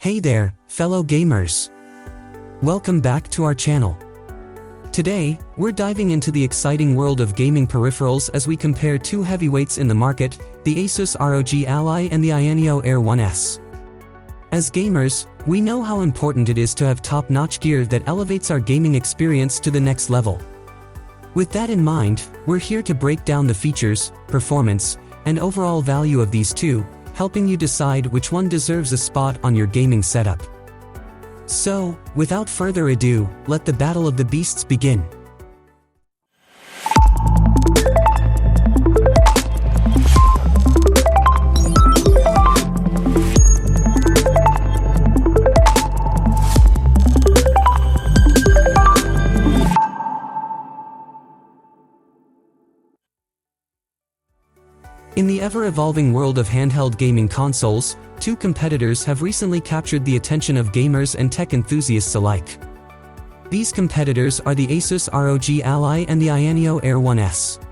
Hey there, fellow gamers! Welcome back to our channel. Today, we're diving into the exciting world of gaming peripherals as we compare two heavyweights in the market, the ASUS ROG Ally and the AyaNeo Air 1S. As gamers, we know how important it is to have top-notch gear that elevates our gaming experience to the next level. With that in mind, we're here to break down the features, performance, and overall value of these two, helping you decide which one deserves a spot on your gaming setup. So, without further ado, let the battle of the beasts begin. In the ever-evolving world of handheld gaming consoles, two competitors have recently captured the attention of gamers and tech enthusiasts alike. These competitors are the ASUS ROG Ally and the AyaNeo Air 1S.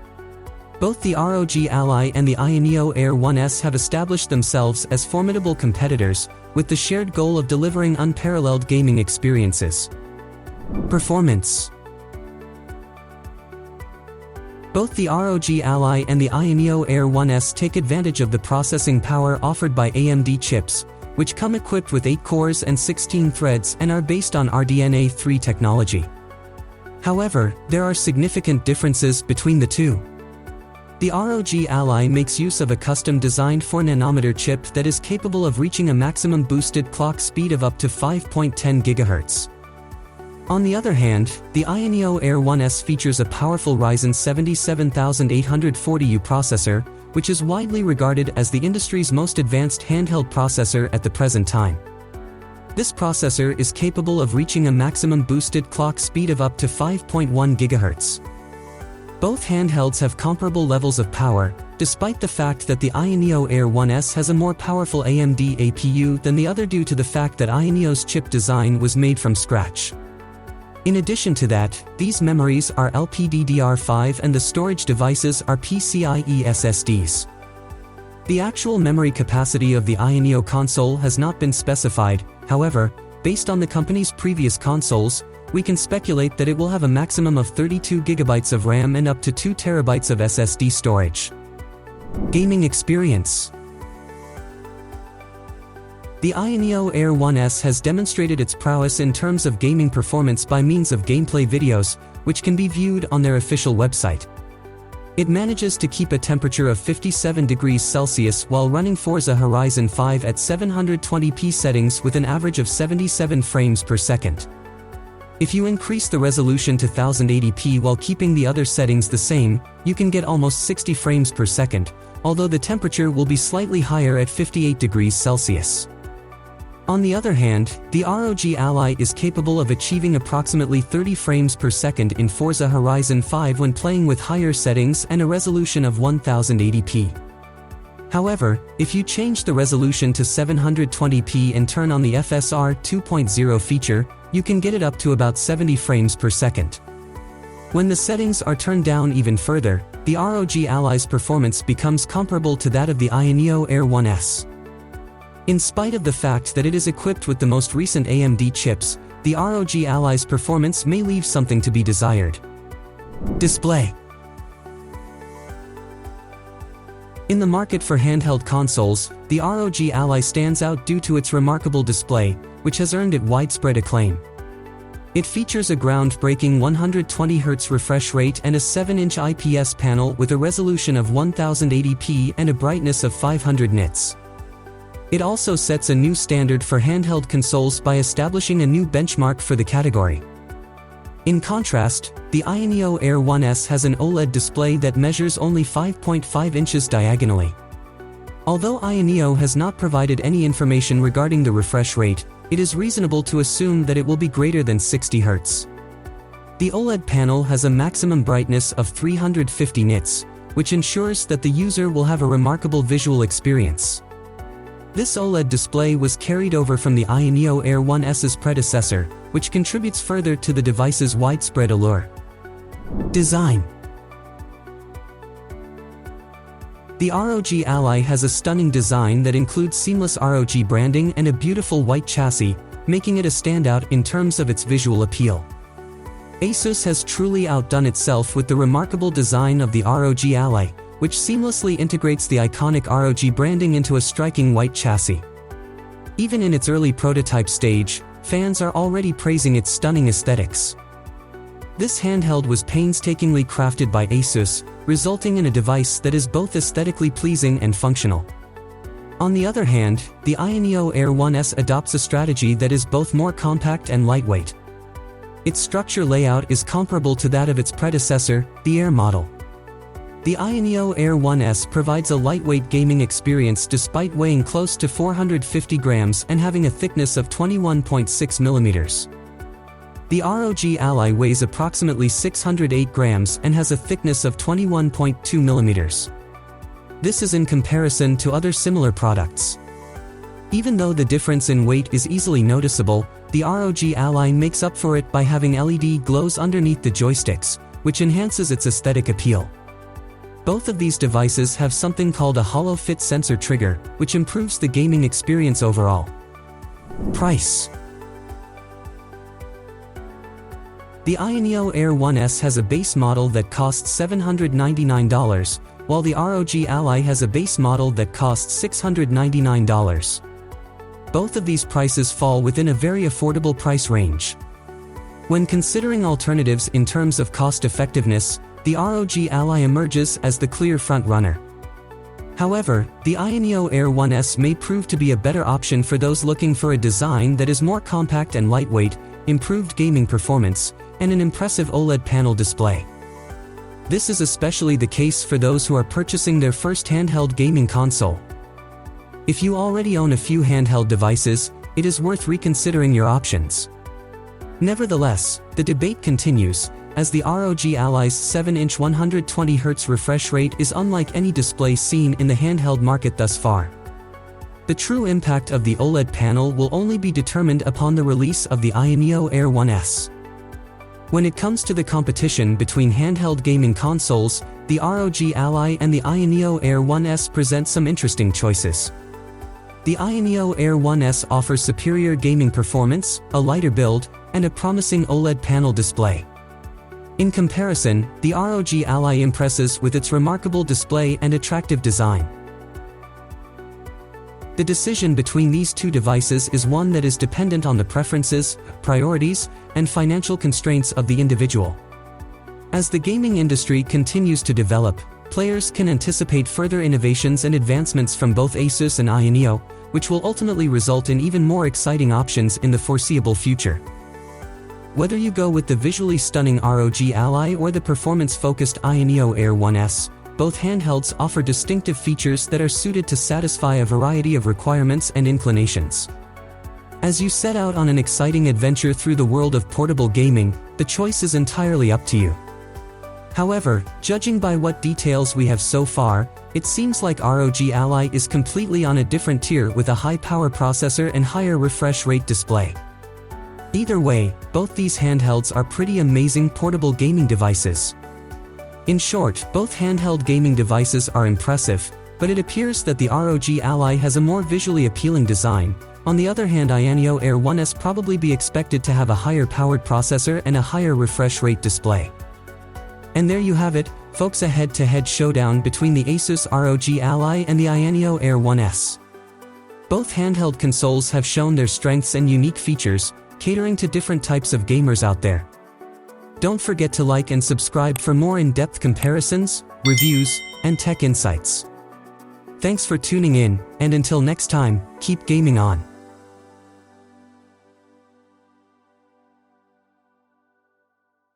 Both the ROG Ally and the AyaNeo Air 1S have established themselves as formidable competitors, with the shared goal of delivering unparalleled gaming experiences. Performance. Both the ROG Ally and the AyaNeo Air 1S take advantage of the processing power offered by AMD chips, which come equipped with 8 cores and 16 threads and are based on RDNA 3 technology. However, there are significant differences between the two. The ROG Ally makes use of a custom-designed 4nm chip that is capable of reaching a maximum boosted clock speed of up to 5.10 GHz. On the other hand, the AyaNeo Air 1S features a powerful Ryzen 77840U processor, which is widely regarded as the industry's most advanced handheld processor at the present time. This processor is capable of reaching a maximum boosted clock speed of up to 5.1 GHz. Both handhelds have comparable levels of power, despite the fact that the AyaNeo Air 1S has a more powerful AMD APU than the other due to the fact that AyaNeo's chip design was made from scratch. In addition to that, these memories are LPDDR5 and the storage devices are PCIe SSDs. The actual memory capacity of the AyaNeo console has not been specified, however, based on the company's previous consoles, we can speculate that it will have a maximum of 32 GB of RAM and up to 2 TB of SSD storage. Gaming experience. The AyaNeo Air 1S has demonstrated its prowess in terms of gaming performance by means of gameplay videos, which can be viewed on their official website. It manages to keep a temperature of 57 degrees Celsius while running Forza Horizon 5 at 720p settings with an average of 77 frames per second. If you increase the resolution to 1080p while keeping the other settings the same, you can get almost 60 frames per second, although the temperature will be slightly higher at 58 degrees Celsius. On the other hand, the ROG Ally is capable of achieving approximately 30 frames per second in Forza Horizon 5 when playing with higher settings and a resolution of 1080p. However, if you change the resolution to 720p and turn on the FSR 2.0 feature, you can get it up to about 70 frames per second. When the settings are turned down even further, the ROG Ally's performance becomes comparable to that of the AyaNeo Air 1S. In spite of the fact that it is equipped with the most recent AMD chips, the ROG Ally's performance may leave something to be desired. Display. In the market for handheld consoles, the ROG Ally stands out due to its remarkable display, which has earned it widespread acclaim. It features a groundbreaking 120Hz refresh rate and a 7-inch IPS panel with a resolution of 1080p and a brightness of 500 nits. It also sets a new standard for handheld consoles by establishing a new benchmark for the category. In contrast, the AyaNeo Air 1S has an OLED display that measures only 5.5 inches diagonally. Although AyaNeo has not provided any information regarding the refresh rate, it is reasonable to assume that it will be greater than 60 Hz. The OLED panel has a maximum brightness of 350 nits, which ensures that the user will have a remarkable visual experience. This OLED display was carried over from the AyaNeo Air 1S's predecessor, which contributes further to the device's widespread allure. Design. The ROG Ally has a stunning design that includes seamless ROG branding and a beautiful white chassis, making it a standout in terms of its visual appeal. ASUS has truly outdone itself with the remarkable design of the ROG Ally, which seamlessly integrates the iconic ROG branding into a striking white chassis. Even in its early prototype stage, fans are already praising its stunning aesthetics. This handheld was painstakingly crafted by ASUS, resulting in a device that is both aesthetically pleasing and functional. On the other hand, the AyaNeo Air 1S adopts a strategy that is both more compact and lightweight. Its structure layout is comparable to that of its predecessor, the Air model. The AyaNeo Air 1S provides a lightweight gaming experience despite weighing close to 450 grams and having a thickness of 21.6 millimeters. The ROG Ally weighs approximately 608 grams and has a thickness of 21.2 millimeters. This is in comparison to other similar products. Even though the difference in weight is easily noticeable, the ROG Ally makes up for it by having LED glows underneath the joysticks, which enhances its aesthetic appeal. Both of these devices have something called a hollow fit sensor trigger, which improves the gaming experience overall. Price. The AyaNeo Air 1S has a base model that costs $799, while the ROG Ally has a base model that costs $699. Both of these prices fall within a very affordable price range. When considering alternatives in terms of cost effectiveness, the ROG Ally emerges as the clear front-runner. However, the AyaNeo Air 1S may prove to be a better option for those looking for a design that is more compact and lightweight, improved gaming performance, and an impressive OLED panel display. This is especially the case for those who are purchasing their first handheld gaming console. If you already own a few handheld devices, it is worth reconsidering your options. Nevertheless, the debate continues, as the ROG Ally's 7-inch 120Hz refresh rate is unlike any display seen in the handheld market thus far. The true impact of the OLED panel will only be determined upon the release of the AyaNeo Air 1S. When it comes to the competition between handheld gaming consoles, the ROG Ally and the AyaNeo Air 1S present some interesting choices. The AyaNeo Air 1S offers superior gaming performance, a lighter build, and a promising OLED panel display. In comparison, the ROG Ally impresses with its remarkable display and attractive design. The decision between these two devices is one that is dependent on the preferences, priorities, and financial constraints of the individual. As the gaming industry continues to develop, players can anticipate further innovations and advancements from both ASUS and AyaNeo, which will ultimately result in even more exciting options in the foreseeable future. Whether you go with the visually stunning ROG Ally or the performance-focused AyaNeo Air 1S, both handhelds offer distinctive features that are suited to satisfy a variety of requirements and inclinations. As you set out on an exciting adventure through the world of portable gaming, the choice is entirely up to you. However, judging by what details we have so far, it seems like ROG Ally is completely on a different tier with a high-power processor and higher refresh rate display. Either way, both these handhelds are pretty amazing portable gaming devices. In short, both handheld gaming devices are impressive, but it appears that the ROG Ally has a more visually appealing design. On the other hand, AyaNeo Air 1S probably be expected to have a higher powered processor and a higher refresh rate display. And there you have it, folks, a head-to-head showdown between the ASUS ROG Ally and the AyaNeo Air 1S. Both handheld consoles have shown their strengths and unique features, catering to different types of gamers out there. Don't forget to like and subscribe for more in-depth comparisons, reviews, and tech insights. Thanks for tuning in, and until next time, keep gaming on.